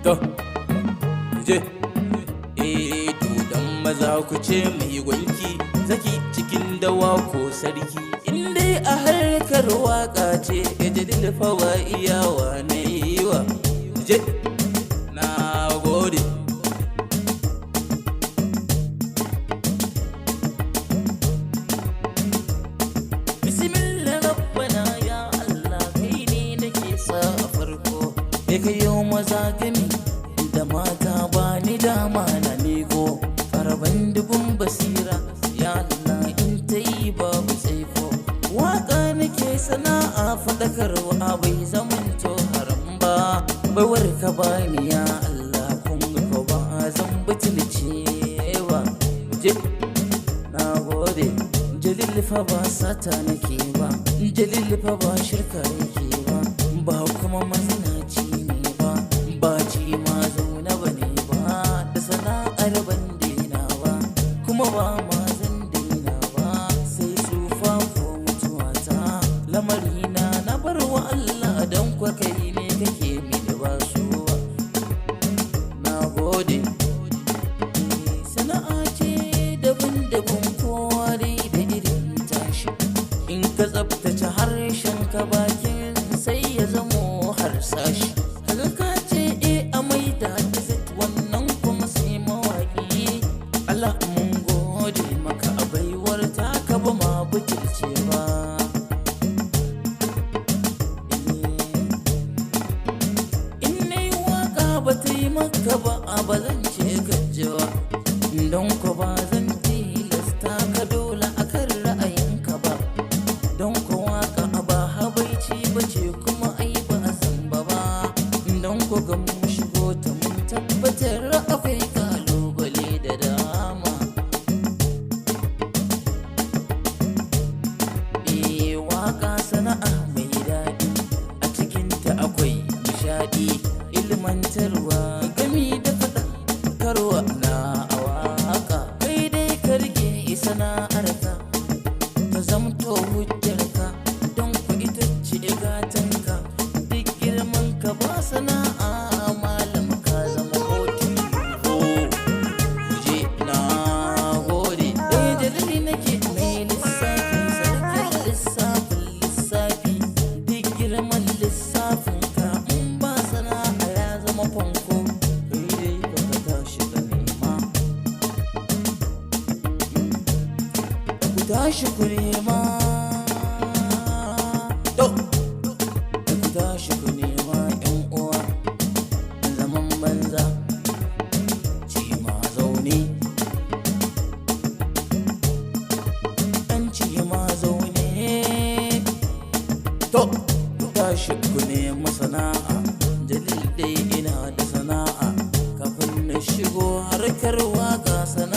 To, je, dodon maza ku ce mai gwanki, zaki cikin dawa ko sarki. In dai a harkar waka ce, jalil fa ba iyawa na yi wa. Je, na gode. Bismillah rabbana ya Allah, kai ne nake sa a farko. Ka yi maza gami da mata ba ni dama na migo, faraban dubun basira ya Allah in ta yi babu tsaiko. Waka nake sana'a faɗakarwa bai zamanto haram ba, baiwar ka bani ya Allah kun ga ba zan butulce ba. Je, na gode. Jalil fa ba sata nake ba, Jalil fa ba shirka yake ba, ba kuma mazinaci ne ba, ba ci ma zaune ba ne ba, da sana'ar ban daina ba, kuma ba ma zan daina ba, sai tsufa ko mutuwa ta. Lamarina na bar wa Allah don kwa kai ne kake mini ba su ba. Na gode. Sana'a ce daban-daban kowa dai da irin tashi, in ka tsabtace harshen ka bakin sai ya zamo harsashi. Kaga ka ce a maida ta zai wannan kuma sai mawaƙi. Allah mun gode maka a baiwar ta ka ba ma butulce ba. In nayi waka ba ta yi maka ba zan ce gajewa, don ko ba zan tilasta ka dole akan ra'ayinka ba, don ko waka ba habaici ba ce kuma ai ba a zamba ba, don ko ga mu shigo ta mun tabbatar akwai kalubale da dama. Waka sana'a mai daɗi, a cikinta akwai nishaɗi, ilmantarwa gami da faɗakarwa na awaka. Kai dai ka rike sana'arka ta zamto hujjarka, don ku ita ce gatanka. Duk girman ka ba sana'a malam ka zama hotun ko. Je, na gode. Jalili nake mai lissafi, sarkin lissafin lissafi. Duk girman lissafin ka in ba sana'a ya zama fanko. Kai dai ka tashi ka nema, ku tashi ku nema. To, ku tashi ku nema ƴan uwa, zaman banza ci ma zaune, an ci ma zaune. To, ku tashi ku nema sana'a, Jalil dai ina da sana'a, kafin na shigo harkar waka sana'a.